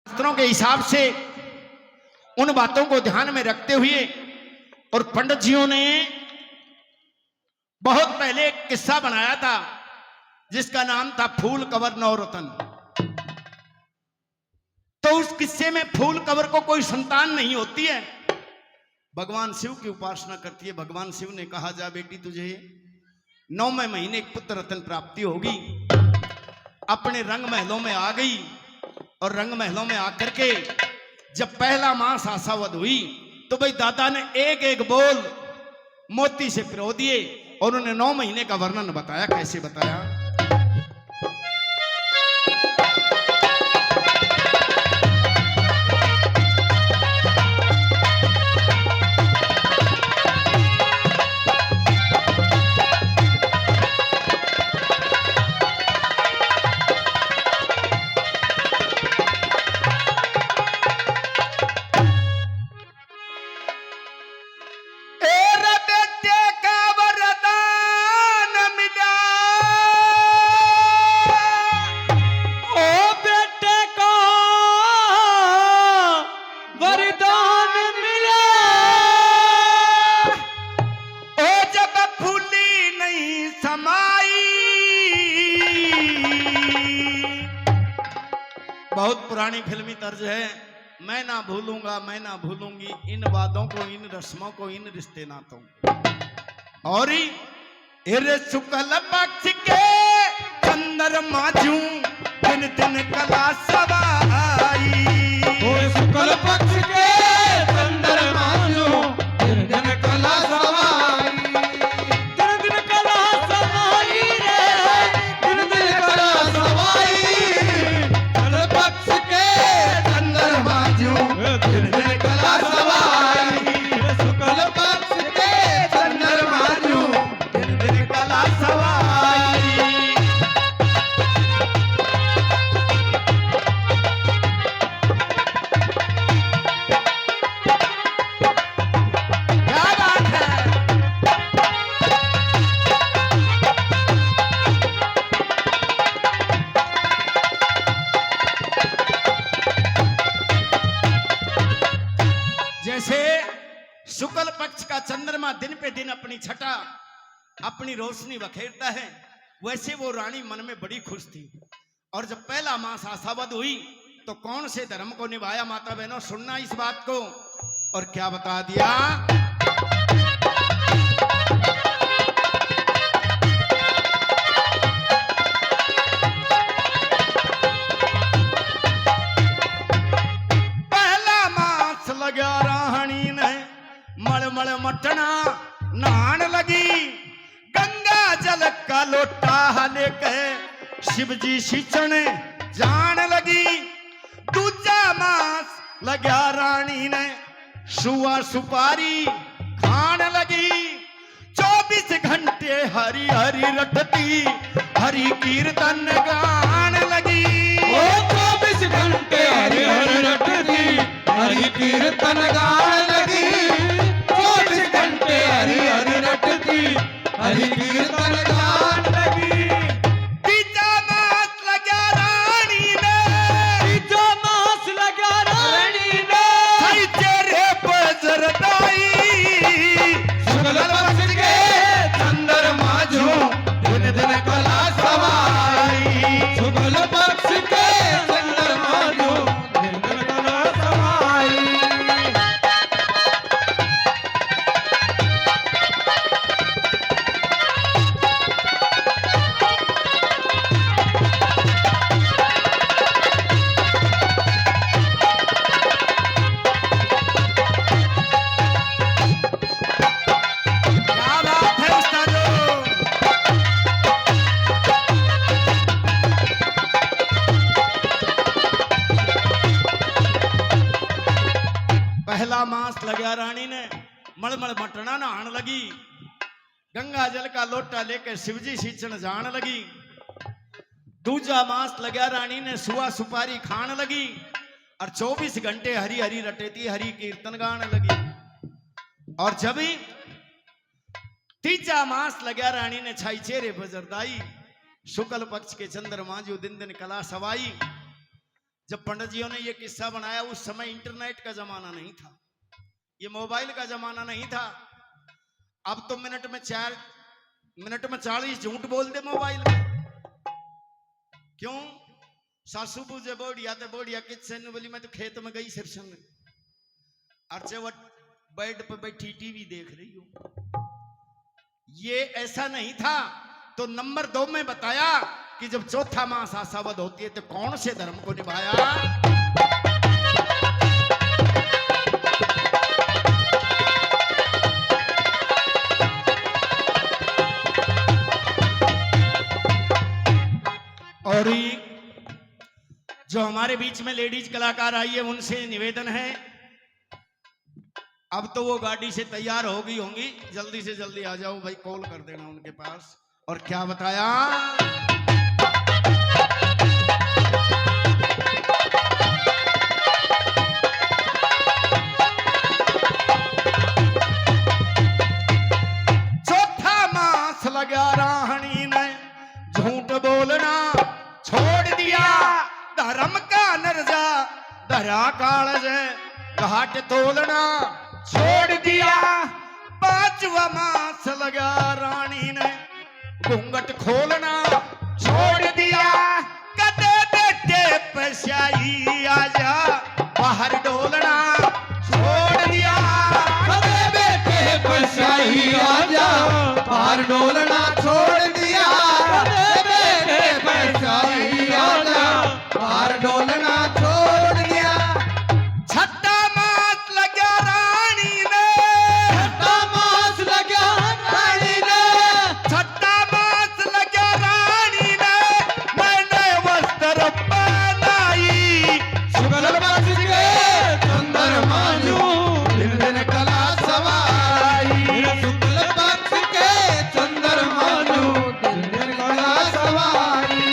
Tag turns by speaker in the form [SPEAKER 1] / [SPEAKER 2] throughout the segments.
[SPEAKER 1] शास्त्रों के हिसाब से उन बातों को ध्यान में रखते हुए और पंडित जियों ने बहुत पहले एक किस्सा बनाया था जिसका नाम था फूल कवर नवरत्न। तो उस किस्से में फूल कवर को कोई संतान नहीं होती है, भगवान शिव की उपासना करती है। भगवान शिव ने कहा, जा बेटी तुझे 9वें महीने एक पुत्र रत्न प्राप्ति होगी। अपने रंग महलों में आ गई और रंग महलों में आकर के जब पहला मास आशावद हुई तो भाई दादा ने एक एक बोल मोती से पिरो दिए और उन्हें 9 महीने का वर्णन बताया। कैसे बताया? बहुत पुरानी फिल्मी तर्ज है, मैं ना भूलूंगा मैं ना भूलूंगी इन वादों को, इन रस्मों को, इन रिश्ते नातों। और शुक्ल पक्ष के चंद्रमा जूं दिन दिन कला सवाई।
[SPEAKER 2] शुक्ल पक्ष के चंद्रमा जूं दिन दिन कला सवाई। दिन दिन कला सवाई रे, दिन दिन कला सवाई। शुक्ल पक्ष के चंद्रमा जूं दिन दिन कला सवाई। शुक्ल पक्ष के चंद्रमा जूं दिन दिन कला सवाई।
[SPEAKER 1] क्या बात है? जैसे शुक्ल पक्ष का चंद्रमा दिन पे दिन अपनी छटा, अपनी रोशनी बखेरता है, वैसे वो रानी मन में बड़ी खुश थी। और जब पहला मास आशावद हुई तो कौन से धर्म को निभाया? माता बहनों सुनना इस बात को। और क्या बता दिया? पहला मास लगा राहणी ने मलमल मटना नहान लगी। गंगा जल का लोटा लेकर शिव जी सींचन जान लगी। दूजा मास लगा रानी ने सुआ सुपारी खान लगी। 24 घंटे हरी हरी रटती, हरी कीर्तन गान लगी।
[SPEAKER 2] 24 घंटे हरि हरि रटती, हरि कीर्तन गान लगी। 24 घंटे हरि हरि रटती, हरि कीर्तन गान लगी।
[SPEAKER 1] तीजा मास लगा रानी ने,
[SPEAKER 2] तीजा मास लगा रानी ने,
[SPEAKER 1] हई चेहरे पर जरदाई।
[SPEAKER 2] शुक्ल पक्ष के चंद्रमा जूं दिन दिन कला सवाई। शुक्ल पक्ष के चंद्रमा जूं दिन दिन कला सवाई।
[SPEAKER 1] क्या बात है उस्तादो? पहला मास लगा रानी ने मलमल मटना नहान लगी। गंगा जल का लोटा लेकर शिवजी सींचन जान लगी। दूजा मास लगा रानी ने सुआ सुपारी खान लगी और 24 घंटे हरी हरी रटेती, हरी कीर्तन गान लगी। और जब ही तीजा मास लगा रानी ने छाई चेहरे पर जरदाई। शुक्ल पक्ष के चंद्रमा जो दिन दिन कला सवाई। जब पंडित जियों ने ये किस्सा बनाया उस समय इंटरनेट का जमाना नहीं था, ये मोबाइल का जमाना नहीं था। अब तो मिनट में 40 झूठ बोल दे मोबाइल में। क्यों? सासू पूजे बोड़िया किचन बोली मैं तो खेत में गई सिरसन अर्चे वो बेड पे बैठी टीवी देख रही हूं। ये ऐसा नहीं था। तो नंबर 2 में बताया कि जब चौथा मास आशावद होती है तो कौन से धर्म को निभाया। और जो हमारे बीच में लेडीज कलाकार आई है उनसे निवेदन है, अब तो वो गाड़ी से तैयार होंगी, जल्दी से जल्दी आ जाओ भाई, कॉल कर देना उनके पास। और क्या बताया, चौथा मास लगा राहणी ने झूठ बोलना छोड़ दिया, धर्म का नरजा धरा कालज घाट तोलना छोड़ दिया। 5वां मास लगा रानी ने घूंघट खोलना छोड़ दिया, कदे बेटे पैसाई आजा बाहर डोलना छोड़ दिया,
[SPEAKER 2] कदे बेटे पैसाई आजा बाहर डोलना छोड़ दिया, कदे बेटे पैसाई आजा बाहर डोलना छोड़ दिया।
[SPEAKER 1] छठा मास लगा रानी ने,
[SPEAKER 2] छठा मास लगा रानी ने,
[SPEAKER 1] छठा मास लगा रानी ने मैंने वस्त्र पहनाई,
[SPEAKER 2] शुक्ल पक्ष के चंद्रमा जो दिन दिन कला सवाई, शुक्ल पक्ष के चंद्रमा जो दिन दिन कला सवाई।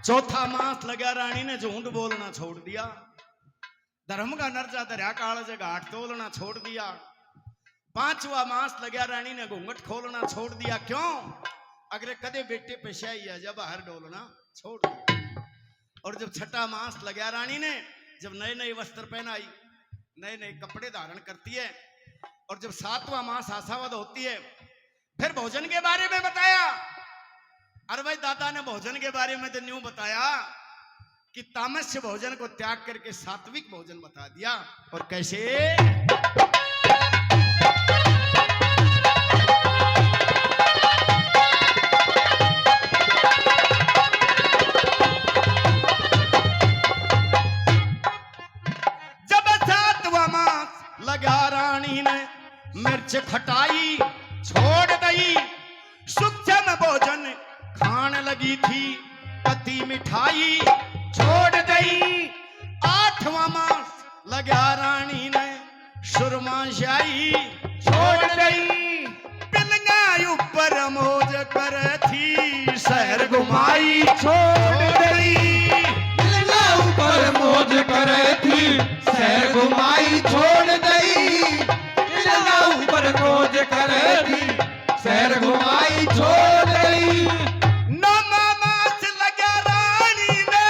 [SPEAKER 1] चौथा मास लगा रानी ने झूठ बोलना छोड़ दिया, धर्म का नर्जा दरिया कालज घाट तोलना छोड़ दिया। 5वां मास लगा रानी ने घूंघट खोलना छोड़ दिया। क्यों? अगर कदे बेटे पेशाई आजा बाहर डोलना छोड़ दिया। और जब छठा मास लगा रानी ने, जब नए नए वस्त्र पहनाई, नए नए कपड़े धारण करती है, और जब 7वां मास आशावद होती है, फिर भोजन के बारे में बताया। अरे भाई दादा ने भोजन के बारे में तो न्यू बताया कि तामस्य भोजन को त्याग करके सात्विक भोजन बता दिया। और कैसे? जब 7वां मास लगा रानी ने मिर्च खटाई छोड़ दई, सूक्ष्म भोजन खान लगी थी, पति मिठाई छोड़ दई। 8वां मास लगा रानी ने सुरमा शाही छोड़ दई, पिलंगा ऊपर मौज कर थी, शहर घुमाई छोड़ दई,
[SPEAKER 2] पिलंगा ऊपर मौज करे थी, शहर घुमाई छोड़ दई, पिलंगा ऊपर मौज करे थी, शहर घुमाई छोड़ दई।
[SPEAKER 1] 9वां मास लगा रानी ने,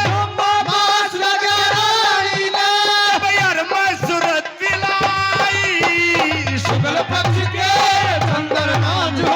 [SPEAKER 2] 9वां मास लगा रानी ने,
[SPEAKER 1] यार मसूरत दिलाई,
[SPEAKER 2] शुक्ल पक्ष के चंद्रमा जो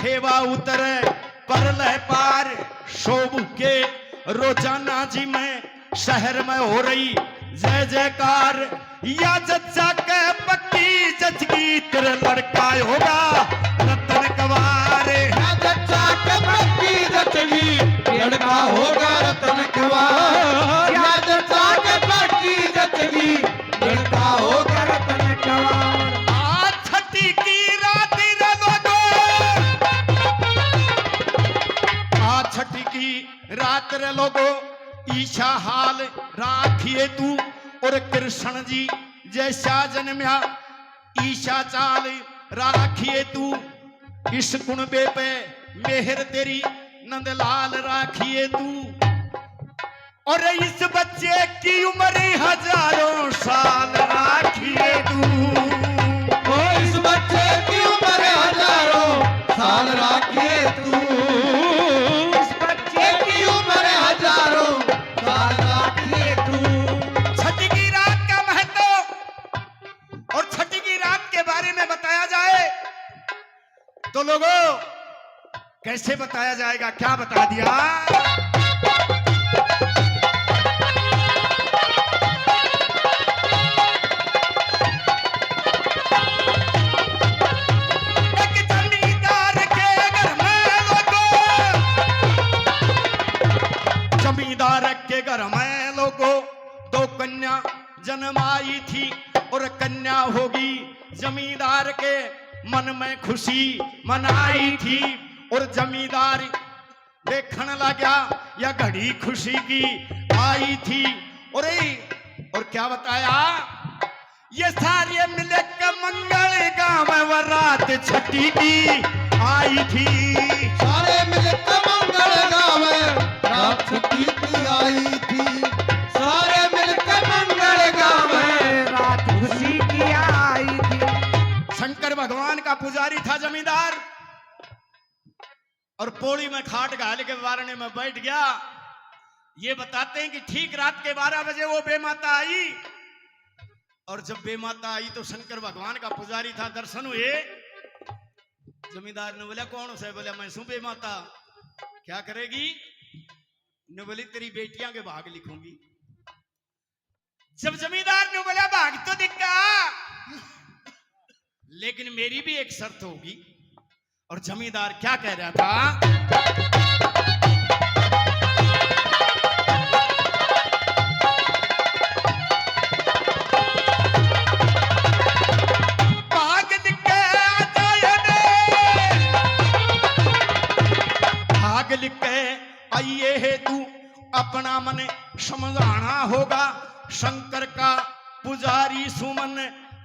[SPEAKER 1] खेवा उतरे पर लह पार शोभू के रोजाना जी में शहर में हो रही जय जयकार या जज्जा के पक्की जजगी तेरे लड़का होगा रतन कवार
[SPEAKER 2] जच्चा के पक्की जचगी लड़का होगा रतन कवार या जच्चा के पक्की जचगी लड़का होगा रतन कवार
[SPEAKER 1] आज छठी की रात रे लोगो आज छठी की रात रे लोगो ईशा हाल राखिए तू और कृष्ण जी जैसा जन्म्या ईशा चाल राखिए तू इस कुणबे पे मेहर तेरी नंदलाल राखिए तू और इस बच्चे की उम्र हजारों साल राखिए तू
[SPEAKER 2] ओ इस बच्चे की उम्र हजारों साल राखिए तू इस बच्चे की उम्र हजारों साल राखिए तू
[SPEAKER 1] छठी की रात का महत्व और छठी की रात के बारे में बताया जाए तो लोगों कैसे बताया जाएगा क्या बता दिया के घर में लोगों दो कन्या जन्माई थी और कन्या होगी जमींदार के मन में खुशी मनाई थी और जमींदार देखने लगा या घड़ी खुशी की आई थी और क्या बताया ये सारे मिले के मंगल गांव में रात छठी की आई थी
[SPEAKER 2] सारे मिलकर मंगल गाँव रात छठी की आई थी सारे मिलकर मंगल गाँव रात खुशी की आई थी
[SPEAKER 1] शंकर भगवान का पुजारी था जमींदार और पौड़ी में खाट घाल के वारने में बैठ गया ये बताते हैं कि ठीक रात के 12 बजे वो बेमाता आई और जब बेमाता आई तो शंकर भगवान का पुजारी था दर्शन हुए जमींदार ने बोला कौन से बोला मैं सुबह माता क्या करेगी ने बोली तेरी बेटियां के भाग लिखूंगी जब जमींदार ने बोला भाग तो दिक्का लेकिन मेरी भी एक शर्त होगी और जमींदार क्या कह रहा था लिख के आइए है तू अपना मन समझाना होगा शंकर का पुजारी सुमन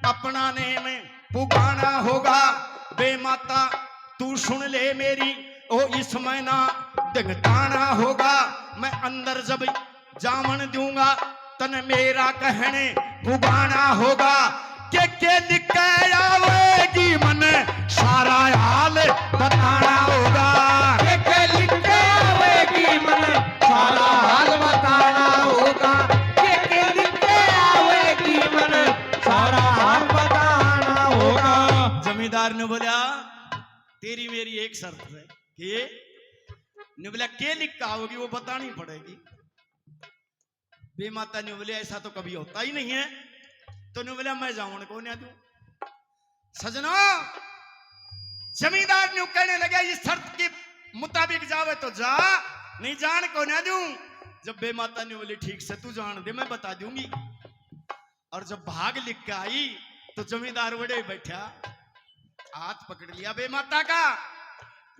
[SPEAKER 1] अपना नेम पुकाना होगा बेमाता तू सुन ले मेरी ओ इस महीना दिगताना होगा मैं अंदर जब जामन दूंगा तन मेरा कहने पुगाना होगा के लिख के आवेगी मन सारा हाल बताना होगा
[SPEAKER 2] सारा हाल बताना होगा के लिख के आवेगी मन सारा हाल बताना होगा
[SPEAKER 1] जमींदार ने बोला तेरी मेरी एक शर्त है कि ने बोला के लिख के आओगी वो बतानी पड़ेगी बेमाता ने बोले ऐसा तो कभी होता ही नहीं है तो ने बोला मैं जाऊं को ना दूं सजना जमींदार ने कहने लगा इस शर्त के मुताबिक जावे तो जा नहीं जान को ना दूं जब बेमाता ने बोली ठीक से तू जान दे मैं बता दूंगी और जब भाग लिख के आई तो जमींदार बड़े बैठा हाथ पकड़ लिया बेमाता का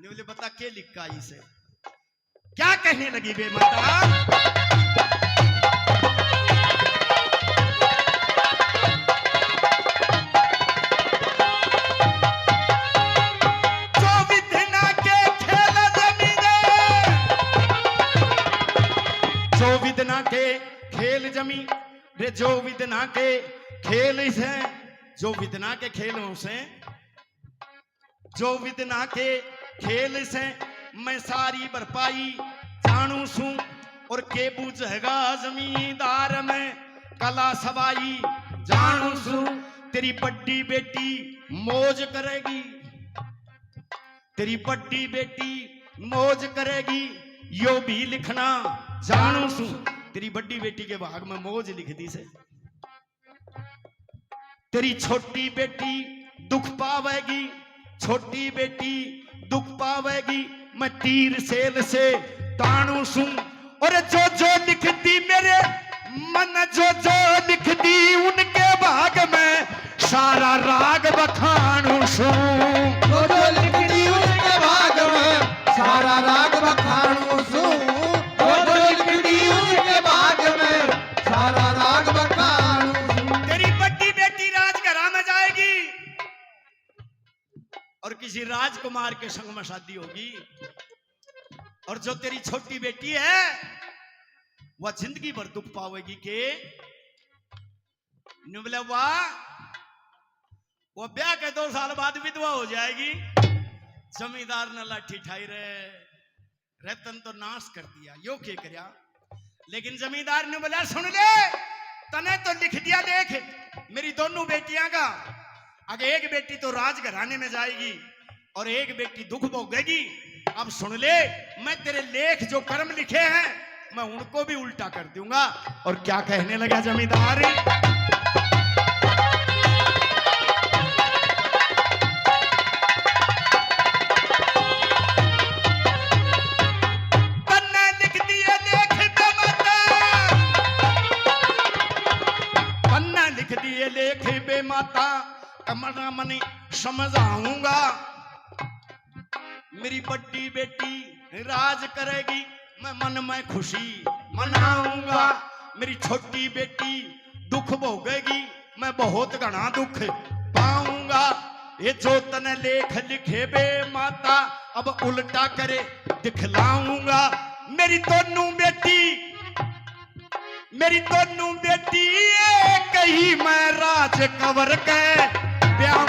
[SPEAKER 1] ने बोले बता के लिख के आई से क्या कहने लगी बेमाता विदना के खेल जमी रे जो विदना के खेल से जो विदना के खेलों से जो विदना के खेल से मैं सारी भरपाई जानू सू और के बुझेगा जमींदार में कला सवाई जानू सू तेरी बड़ी बेटी मौज करेगी तेरी बड़ी बेटी मौज करेगी यो भी लिखना जानू सू। तेरी बड़ी बेटी के भाग में मौज लिख दी से। तेरी छोटी बेटी दुख पावेगी, छोटी बेटी दुख पावेगी मैं तीर सेल से तानू सू। और जो जो लिखती मेरे मन जो जो लिखती उनके भाग में सारा राग बखानू सू।
[SPEAKER 2] जो जो लिखती उसके भाग में सारा राग बखानू सू। जो जो लिखती उसके भाग में सारा राग बखानू सू।
[SPEAKER 1] तेरी बड़ी बेटी राजघरा में जाएगी और किसी राजकुमार के संग में शादी होगी। और जो तेरी छोटी बेटी है वह जिंदगी भर दुख पावेगी के बोले वाह वो ब्याह के 2 साल बाद विधवा हो जाएगी। जमींदार ने लाठी ठाई रतन तो नाश कर दिया यो के करया। लेकिन जमींदार ने बोला सुन ले तने तो लिख दिया देख मेरी दोनों बेटियां का। आगे एक बेटी तो राजघराने में जाएगी और एक बेटी दुख भोगेगी। अब सुन ले मैं तेरे लेख जो कर्म लिखे हैं मैं उनको भी उल्टा कर दूंगा। और क्या कहने लगा जमींदार, लेख बे माता कमरा मनी समझाऊंगा। मेरी बड़ी बेटी राज करेगी मैं मन में खुशी मनाऊंगा। मेरी छोटी बेटी दुख भोगेगी मैं बहुत घना दुख पाऊंगा। ये जो तने लेख लिखे बे माता अब उल्टा करे दिखलाऊंगा। मेरी दोनों बेटी कही मैं राज कवर के ब्याह